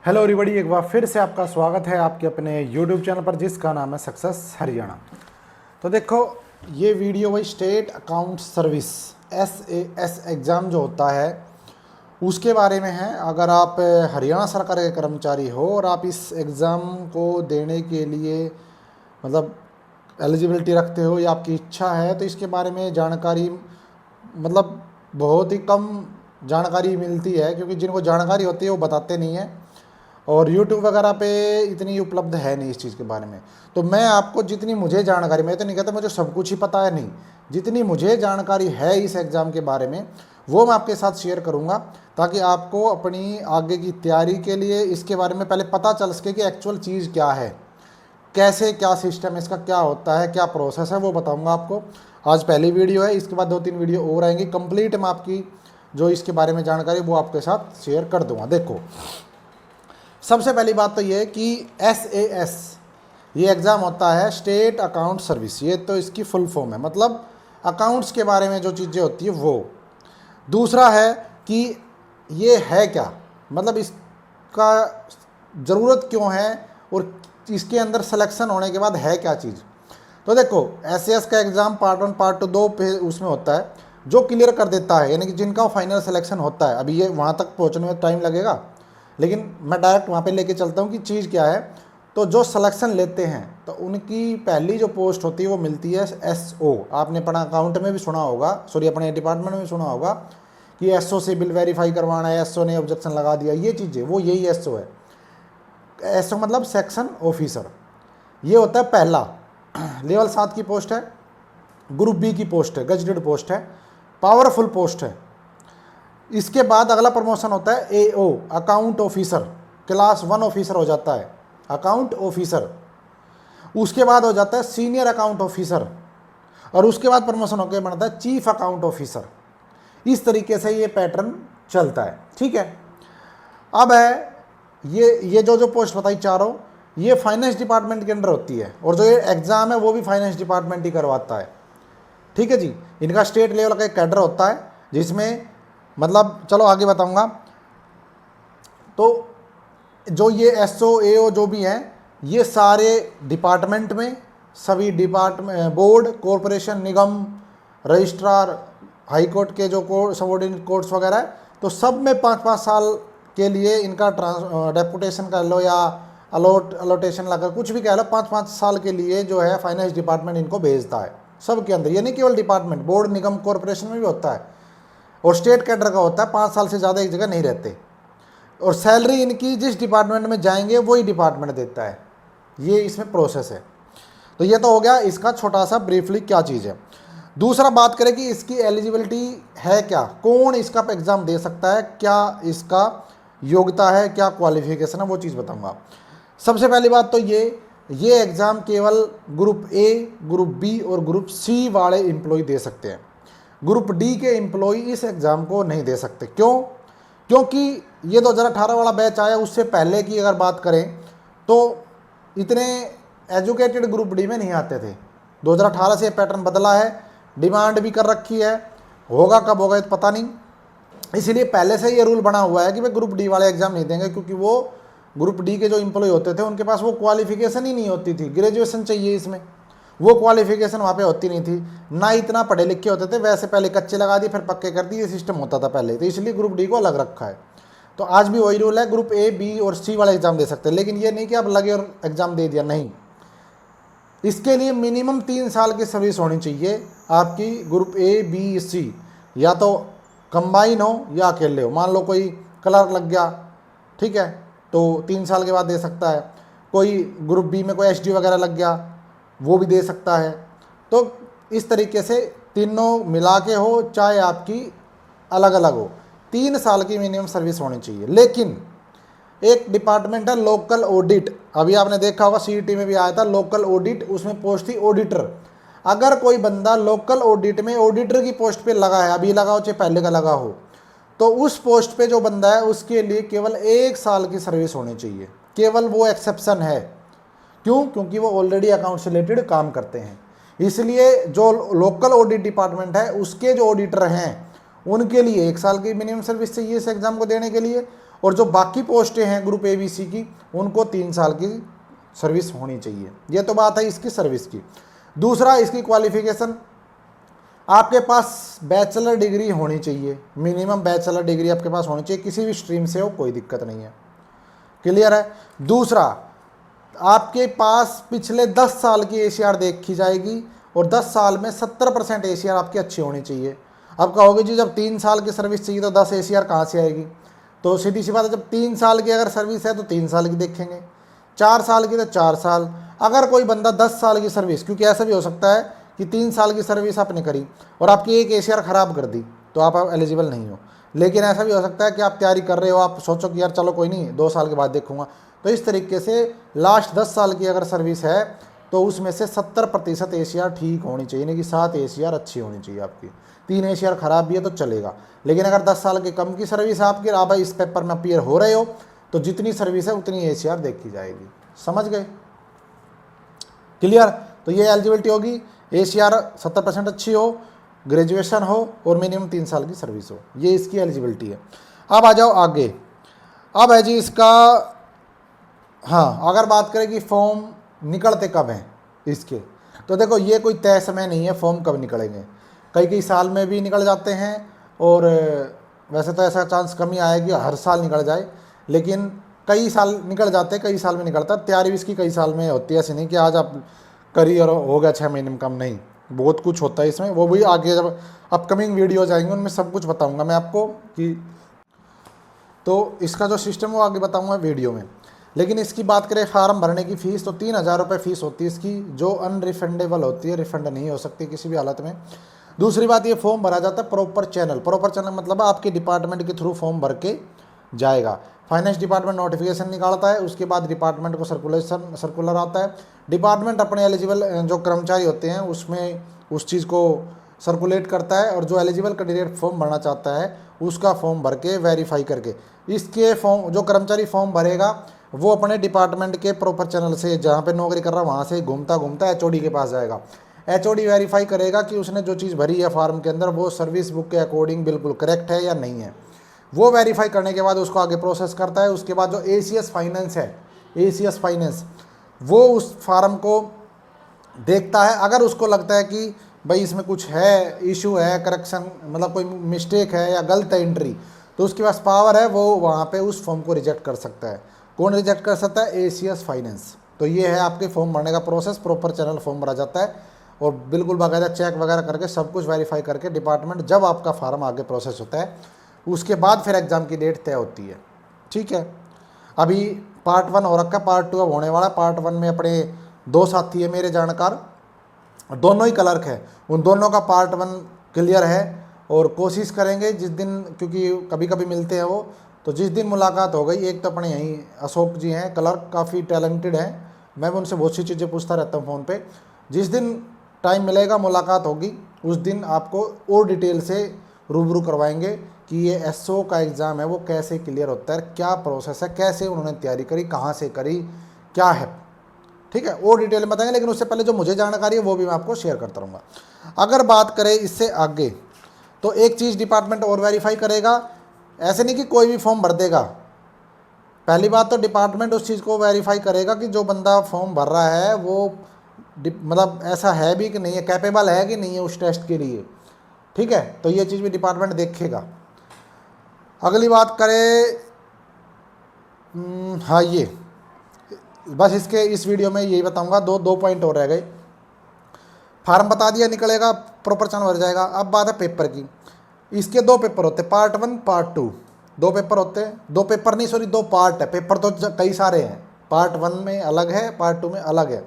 Hello everybody, एक बार फिर से आपका स्वागत है आपके अपने यूट्यूब चैनल पर जिसका नाम है सक्सेस हरियाणा। तो देखो, ये वीडियो वही state account service SAS exam जो होता है उसके बारे में है। अगर आप हरियाणा सरकार के कर्मचारी हो और आप इस एग्ज़ाम को देने के लिए मतलब एलिजिबिलिटी रखते हो या आपकी इच्छा है, तो इसके बारे में जानकारी मतलब बहुत ही कम जानकारी मिलती है, क्योंकि जिनको जानकारी होती है वो बताते नहीं हैं और YouTube वगैरह पे इतनी उपलब्ध है नहीं इस चीज़ के बारे में। तो मैं आपको जितनी मुझे जानकारी, मैं तो नहीं कहता मुझे सब कुछ ही पता है, नहीं, जितनी मुझे जानकारी है इस एग्ज़ाम के बारे में वो मैं आपके साथ शेयर करूंगा, ताकि आपको अपनी आगे की तैयारी के लिए इसके बारे में पहले पता चल सके कि एक्चुअल चीज़ क्या है, कैसे क्या सिस्टम है इसका, क्या होता है, क्या प्रोसेस है, वो बताऊँगा आपको। आज पहली वीडियो है, इसके बाद 2-3 वीडियो और आएंगी कंप्लीट, मैं आपकी जो इसके बारे में जानकारी वो आपके साथ शेयर कर दूँगा। देखो, सबसे पहली बात तो ये कि SAS ये एग्ज़ाम होता है स्टेट अकाउंट सर्विस, ये तो इसकी फुल फॉर्म है, मतलब अकाउंट्स के बारे में जो चीज़ें होती है वो। दूसरा है कि ये है क्या, मतलब इसका ज़रूरत क्यों है और इसके अंदर सिलेक्शन होने के बाद है क्या चीज़। तो देखो, SAS का एग्ज़ाम पार्ट 1 पार्ट 2 दो उसमें होता है, जो क्लियर कर देता है, यानी कि जिनका फाइनल सिलेक्शन होता है। अभी ये वहाँ तक पहुँचने में टाइम लगेगा, लेकिन मैं डायरेक्ट वहाँ पे लेके चलता हूँ कि चीज़ क्या है। तो जो सिलेक्शन लेते हैं तो उनकी पहली जो पोस्ट होती है वो मिलती है SO। आपने पढ़ा, अकाउंट में भी सुना होगा, सॉरी अपने डिपार्टमेंट में भी सुना होगा कि SO से बिल वेरीफाई करवाना है, SO ने ऑब्जेक्शन लगा दिया, ये चीज़ें, वो यही SO है। SO मतलब सेक्शन ऑफिसर, ये होता है पहला लेवल 7 की पोस्ट है, ग्रुप B की पोस्ट है, गजटेड पोस्ट है, पावरफुल पोस्ट है। इसके बाद अगला प्रमोशन होता है AO account officer, class 1 officer हो जाता है अकाउंट ऑफिसर। उसके बाद हो जाता है सीनियर अकाउंट ऑफिसर, और उसके बाद प्रमोशन होकर बनता है चीफ अकाउंट ऑफिसर। इस तरीके से ये पैटर्न चलता है, ठीक है। अब है ये जो पोस्ट बताई चारों, ये फाइनेंस डिपार्टमेंट के अंडर होती है, और जो ये एग्ज़ाम है वो भी फाइनेंस डिपार्टमेंट ही करवाता है, ठीक है जी। इनका स्टेट लेवल का एक कैडर होता है, जिसमें मतलब चलो आगे बताऊंगा। तो जो ये SO AO जो भी हैं, ये सारे डिपार्टमेंट में, सभी डिपार्टमेंट, बोर्ड, कॉरपोरेशन, निगम, रजिस्ट्रार, हाई कोर्ट के जो कोर्ट, सबऑर्डिनेट कोर्ट्स वगैरह है, तो सब में 5-5 साल के लिए इनका डेपुटेशन कर लो या अलोटेशन लगा, कुछ भी कह लो, 5-5 साल के लिए जो है फाइनेंस डिपार्टमेंट इनको भेजता है सब के अंदर। ये नहीं केवल डिपार्टमेंट, बोर्ड, निगम, कॉरपोरेशन में भी होता है, और स्टेट कैडर का होता है। 5 साल से ज़्यादा एक जगह नहीं रहते, और सैलरी इनकी जिस डिपार्टमेंट में जाएंगे वही डिपार्टमेंट देता है, ये इसमें प्रोसेस है। तो ये तो हो गया इसका छोटा सा ब्रीफली क्या चीज़ है। दूसरा बात करें कि इसकी एलिजिबिलिटी है क्या, कौन इसका एग्ज़ाम दे सकता है, क्या इसका योग्यता है, क्या क्वालिफिकेशन है, वो चीज़ बताऊंगा। सबसे पहली बात तो ये एग्ज़ाम केवल ग्रुप A, ग्रुप B और ग्रुप C वाले एम्प्लॉय दे सकते हैं। ग्रुप D के एम्प्लॉय इस एग्ज़ाम को नहीं दे सकते। क्यों? क्योंकि ये 2018 वाला बैच आया, उससे पहले की अगर बात करें तो इतने एजुकेटेड ग्रुप D में नहीं आते थे। 2018 से पैटर्न बदला है, डिमांड भी कर रखी है, होगा कब होगा तो पता नहीं, इसीलिए पहले से ये रूल बना हुआ है कि भाई ग्रुप D वाले एग्ज़ाम नहीं देंगे, क्योंकि वो ग्रुप D के जो एम्प्लॉय होते थे उनके पास वो क्वालिफिकेशन ही नहीं होती थी। ग्रेजुएशन चाहिए इसमें, वो क्वालिफिकेशन वहाँ पे होती नहीं थी, ना इतना पढ़े लिखे होते थे, वैसे पहले कच्चे लगा दिए फिर पक्के कर दिए, ये सिस्टम होता था पहले, तो इसलिए ग्रुप D को अलग रखा है। तो आज भी वही रूल है, ग्रुप A, B और C वाला एग्ज़ाम दे सकते हैं, लेकिन ये नहीं कि आप लगे और एग्ज़ाम दे दिया, नहीं। इसके लिए मिनिमम 3 साल की सर्विस होनी चाहिए आपकी, ग्रुप A, B, C, या तो कंबाइन हो या अकेले हो। मान लो कोई क्लर्क लग गया, ठीक है, तो 3 साल के बाद दे सकता है। कोई ग्रुप B में कोई SD वगैरह लग गया, वो भी दे सकता है। तो इस तरीके से तीनों मिला के हो चाहे आपकी अलग अलग हो, 3 साल की मिनिमम सर्विस होनी चाहिए। लेकिन एक डिपार्टमेंट है लोकल ऑडिट, अभी आपने देखा होगा CET में भी आया था लोकल ऑडिट, उसमें पोस्ट थी ऑडिटर। अगर कोई बंदा लोकल ऑडिट में ऑडिटर की पोस्ट पे लगा है, अभी लगा हो चाहे पहले का लगा हो, तो उस पोस्ट पे जो बंदा है उसके लिए केवल 1 साल की सर्विस होनी चाहिए, केवल वो एक्सेप्शन है। क्यों? क्योंकि वो ऑलरेडी अकाउंट से रिलेटेड काम करते हैं। इसलिए जो लोकल ऑडिट डिपार्टमेंट है उसके जो ऑडिटर हैं उनके लिए 1 साल की मिनिमम सर्विस चाहिए इस एग्ज़ाम को देने के लिए, और जो बाकी पोस्टें हैं ग्रुप ए बी सी की, उनको 3 साल की सर्विस होनी चाहिए। ये तो बात है इसकी सर्विस की। दूसरा, इसकी क्वालिफिकेशन, आपके पास बैचलर डिग्री होनी चाहिए, मिनिमम बैचलर डिग्री आपके पास होनी चाहिए, किसी भी स्ट्रीम से हो, कोई दिक्कत नहीं है। क्लियर है। दूसरा, आपके पास पिछले 10 साल की एसीआर देखी जाएगी और 10 साल में 70% एसीआर आपकी अच्छी होनी चाहिए। अब कहोगे जी जब 3 साल की सर्विस चाहिए तो 10 एसीआर कहाँ से आएगी? तो सीधी सी बात है, जब 3 साल की अगर सर्विस है तो 3 साल की देखेंगे, 4 साल की तो 4 साल। अगर कोई बंदा 10 साल की सर्विस, क्योंकि ऐसा भी हो सकता है कि 3 साल की सर्विस आपने करी और आपकी एक एसीआर ख़राब कर दी तो आप एलिजिबल नहीं हो। लेकिन ऐसा भी हो सकता है कि आप तैयारी कर रहे हो, आप सोचो कि यार चलो कोई नहीं 2 साल के बाद देखूंगा। तो इस तरीके से लास्ट 10 साल की अगर सर्विस है तो उसमें से 70% एसीआर ठीक होनी चाहिए, यानी कि 7 एसीआर अच्छी होनी चाहिए आपकी। 3 एसीआर ख़राब भी है तो चलेगा। लेकिन अगर 10 साल के कम की सर्विस है आपकी, आप इस पेपर में अपीयर हो रहे हो, तो जितनी सर्विस है उतनी एसीआर देखी जाएगी। समझ गए? क्लियर? तो ये एलिजिबिलिटी होगी, एसीआर 70% अच्छी हो, ग्रेजुएशन हो और मिनिमम 3 साल की सर्विस हो, ये इसकी एलिजिबिलिटी है। अब आ जाओ आगे। अब है जी इसका, हाँ, अगर बात करें कि फॉर्म निकलते कब हैं इसके, तो देखो ये कोई तय समय नहीं है फॉर्म कब निकलेंगे। कई साल में भी निकल जाते हैं और वैसे तो ऐसा चांस कम ही आया कि हर साल निकल जाए, लेकिन कई साल निकल जाते हैं, कई साल में निकलता है। तैयारी भी इसकी कई साल में होती है, ऐसे नहीं कि आज आप करी और हो गया 6 महीने में कम, नहीं, बहुत कुछ होता है इसमें। वो भी आगे जब अपकमिंग वीडियोज आएंगे उनमें सब कुछ बताऊंगा मैं आपको कि, तो इसका जो सिस्टम वो आगे बताऊंगा वीडियो में। लेकिन इसकी बात करें फार्म भरने की फ़ीस, तो 3000 रुपये फ़ीस होती है इसकी, जो अनरिफंडेबल होती है, रिफंड नहीं हो सकती किसी भी हालत में। दूसरी बात, ये फॉर्म भरा जाता है प्रॉपर चैनल। प्रॉपर चैनल मतलब आपके डिपार्टमेंट के थ्रू फॉर्म भर के जाएगा। फाइनेंस डिपार्टमेंट नोटिफिकेशन निकालता है, उसके बाद डिपार्टमेंट को सर्कुलर आता है। डिपार्टमेंट अपने एलिजिबल जो कर्मचारी होते हैं उसमें उस चीज़ को सर्कुलेट करता है, और जो एलिजिबल कैंडिडेट फॉर्म भरना चाहता है उसका फॉर्म भर के वेरीफाई करके, इसके फॉर्म जो कर्मचारी फॉर्म भरेगा वो अपने डिपार्टमेंट के प्रॉपर चैनल से, जहाँ पे नौकरी कर रहा है वहाँ से घूमता घूमता एचओडी के पास जाएगा। एचओडी वेरीफाई करेगा कि उसने जो चीज़ भरी है फार्म के अंदर वो सर्विस बुक के अकॉर्डिंग बिल्कुल करेक्ट है या नहीं है। वो वेरीफाई करने के बाद उसको आगे प्रोसेस करता है। उसके बाद जो एसीएस फाइनेंस है, एसीएस फाइनेंस वो उस फार्म को देखता है। अगर उसको लगता है कि भाई इसमें कुछ है, इशू है, करेक्शन मतलब कोई मिस्टेक है या गलत है एंट्री, तो उसके पास पावर है, वो वहाँ पे उस फॉर्म को रिजेक्ट कर सकता है। कौन रिजेक्ट कर सकता है? ACS finance. तो ये है आपके फॉर्म भरने का प्रोसेस। प्रॉपर चैनल फॉर्म भरा जाता है और बिल्कुल बाकायदा चेक वगैरह करके सब कुछ वेरीफाई करके डिपार्टमेंट, जब आपका फार्म आगे प्रोसेस होता है उसके बाद फिर एग्ज़ाम की डेट तय होती है। ठीक है, अभी पार्ट 1 हो रखा है, पार्ट 2 अब होने वाला। पार्ट 1 में अपने 2 साथी है मेरे जानकार, दोनों ही क्लर्क है, उन दोनों का पार्ट 1 क्लियर है। और कोशिश करेंगे जिस दिन, क्योंकि कभी कभी मिलते हैं वो, तो जिस दिन मुलाकात हो गई, एक तो अपने यहीं अशोक जी हैं क्लर्क, काफ़ी टैलेंटेड हैं, मैं उनसे बहुत सी चीज़ें पूछता रहता हूँ फ़ोन पे। जिस दिन टाइम मिलेगा मुलाकात होगी उस दिन आपको और डिटेल से रूबरू करवाएंगे कि ये एसओ का एग्ज़ाम है वो कैसे क्लियर होता है, क्या प्रोसेस है, कैसे उन्होंने तैयारी करी, कहाँ से करी, क्या है। ठीक है, और डिटेल में बताएंगे, लेकिन उससे पहले जो मुझे जानकारी है वो भी मैं आपको शेयर करता रहूँगा। अगर बात करें इससे आगे, तो एक चीज़ डिपार्टमेंट और वेरीफाई करेगा। ऐसे नहीं कि कोई भी फॉर्म भर देगा। पहली बात तो डिपार्टमेंट उस चीज़ को वेरीफाई करेगा कि जो बंदा फॉर्म भर रहा है वो मतलब ऐसा है भी कि नहीं है, कैपेबल है कि नहीं है उस टेस्ट के लिए। ठीक है, तो ये चीज़ भी डिपार्टमेंट देखेगा। अगली बात करें, हाँ, ये बस इसके इस वीडियो में यही बताऊंगा। दो पॉइंट और रह गए। फार्म बता दिया, निकलेगा, प्रॉपर चैनल भर जाएगा। अब बात है पेपर की। इसके 2 पेपर होते हैं, पार्ट 1 पार्ट 2, 2 पेपर होते हैं। 2 पेपर नहीं, सॉरी 2 पार्ट है। पेपर तो कई सारे हैं, पार्ट 1 में अलग है, पार्ट 2 में अलग है,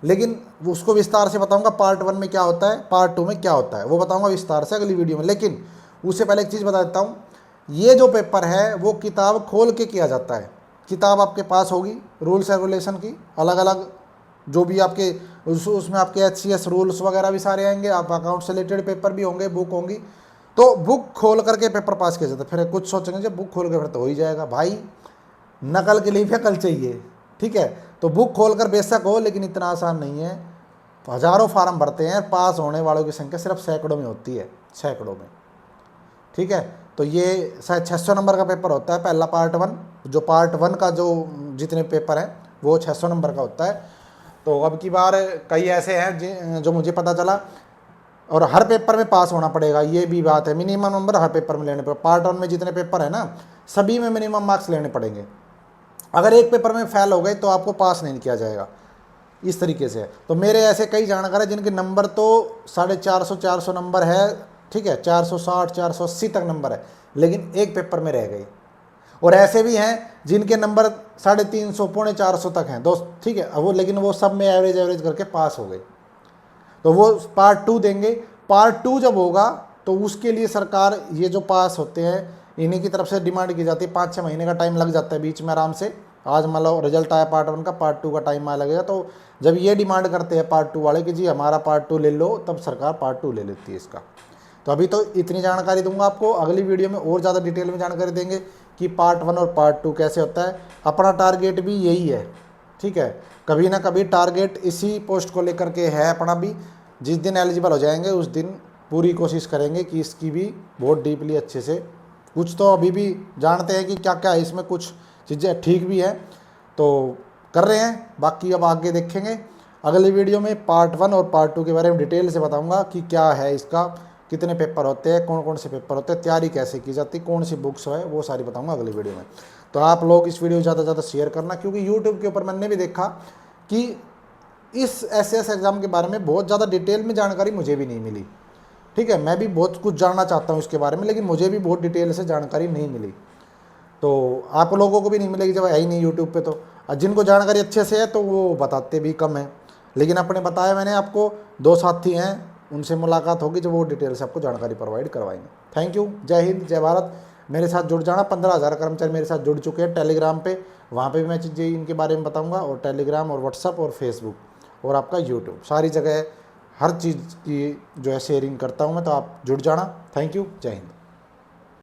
लेकिन उसको विस्तार से बताऊंगा। पार्ट 1 में क्या होता है, पार्ट 2 में क्या होता है, वो बताऊंगा विस्तार से अगली वीडियो में। लेकिन उससे पहले एक चीज़ बता देता हूँ, ये जो पेपर है वो किताब खोल के किया जाता है। किताब आपके पास होगी रूल्स रेगुलेशन की, अलग अलग जो भी आपके उसमें आपके एचसीएस रूल्स वगैरह भी सारे आएंगे। आप अकाउंट से रिलेटेड पेपर भी होंगे, बुक होंगी। तो बुक खोल करके पेपर पास किया जाता है। फिर कुछ सोचेंगे जब बुक खोल के फिर तो हो ही जाएगा भाई, नकल के लिए भी अकल चाहिए। ठीक है, तो बुक खोल कर बेशक हो, लेकिन इतना आसान नहीं है। हज़ारों फार्म भरते हैं, पास होने वालों की संख्या सिर्फ सैकड़ों में होती है, सैकड़ों में। ठीक है, तो ये शायद 600 नंबर का पेपर होता है पहला पार्ट 1, जो पार्ट 1 का जो जितने पेपर हैं वो 600 नंबर का होता है। तो अब की बार कई ऐसे हैं जो मुझे पता चला, और हर पेपर में पास होना पड़ेगा, ये भी बात है, मिनिमम नंबर हर पेपर में लेने पड़ेगा। पार्ट 1 में जितने पेपर है ना सभी में मिनिमम मार्क्स लेने पड़ेंगे, अगर एक पेपर में फेल हो गए तो आपको पास नहीं किया जाएगा, इस तरीके से। तो मेरे ऐसे कई जानकार हैं जिनके नंबर तो 450 नंबर है, ठीक है, 460 480 तक नंबर है, लेकिन एक पेपर में रह गए। और ऐसे भी हैं जिनके नंबर 350 पौने 400 तक हैं दोस्त, ठीक है, वो लेकिन वो सब में एवरेज करके पास हो गए। तो वो पार्ट 2 देंगे। पार्ट 2 जब होगा तो उसके लिए सरकार ये जो पास होते हैं इन्हीं की तरफ से डिमांड की जाती है। 5-6 महीने का टाइम लग जाता है बीच में आराम से। आज मान लो रिजल्ट आया पार्ट 1 का, पार्ट 2 का टाइम आया लगेगा। तो जब ये डिमांड करते हैं पार्ट 2 वाले कि जी हमारा पार्ट 2 ले लो, तब सरकार पार्ट 2 ले लेती है इसका। तो अभी तो इतनी जानकारी दूंगा आपको, अगली वीडियो में और ज़्यादा डिटेल में जानकारी देंगे कि पार्ट 1 और पार्ट 2 कैसे होता है। अपना टारगेट भी यही है, ठीक है, कभी ना कभी टारगेट इसी पोस्ट को लेकर के है अपना भी। जिस दिन एलिजिबल हो जाएंगे उस दिन पूरी कोशिश करेंगे कि इसकी भी बहुत डीपली अच्छे से, कुछ तो अभी भी जानते हैं कि क्या क्या है इसमें, कुछ चीज़ें ठीक भी है तो कर रहे हैं, बाकी अब आगे देखेंगे। अगले वीडियो में पार्ट 1 और पार्ट 2 के बारे में डिटेल से बताऊंगा कि क्या है इसका, कितने पेपर होते हैं, कौन कौन से पेपर होते हैं, तैयारी कैसे की जाती है, कौन सी बुक्स है, वो सारी बताऊंगा अगली वीडियो में। तो आप लोग इस वीडियो ज़्यादा से ज़्यादा शेयर करना, क्योंकि यूट्यूब के ऊपर मैंने भी देखा कि इस एसएस एग्ज़ाम के बारे में बहुत ज़्यादा डिटेल में जानकारी मुझे भी नहीं मिली, ठीक है। मैं भी बहुत कुछ जानना चाहता हूँ इसके बारे में, लेकिन मुझे भी बहुत डिटेल से जानकारी नहीं मिली। तो आप लोगों को भी नहीं मिलेगी जब है ही नहीं यूट्यूब पे। तो जिनको जानकारी अच्छे से है तो वो बताते भी कम है, लेकिन अपने बताया मैंने आपको, 2 साथी हैं, उनसे मुलाकात होगी जब वो डिटेल से आपको जानकारी प्रोवाइड करवाएंगे। थैंक यू, जय हिंद, जय भारत। मेरे साथ जुड़ जाना। 15,000 कर्मचारी मेरे साथ जुड़ चुके हैं टेलीग्राम पे, वहाँ पे भी मैं चीज़ें इनके बारे में बताऊँगा। और टेलीग्राम और व्हाट्सअप और फेसबुक और आपका यूट्यूब, सारी जगह हर चीज़ की जो है शेयरिंग करता हूँ मैं, तो आप जुड़ जाना। थैंक यू, जय हिंद।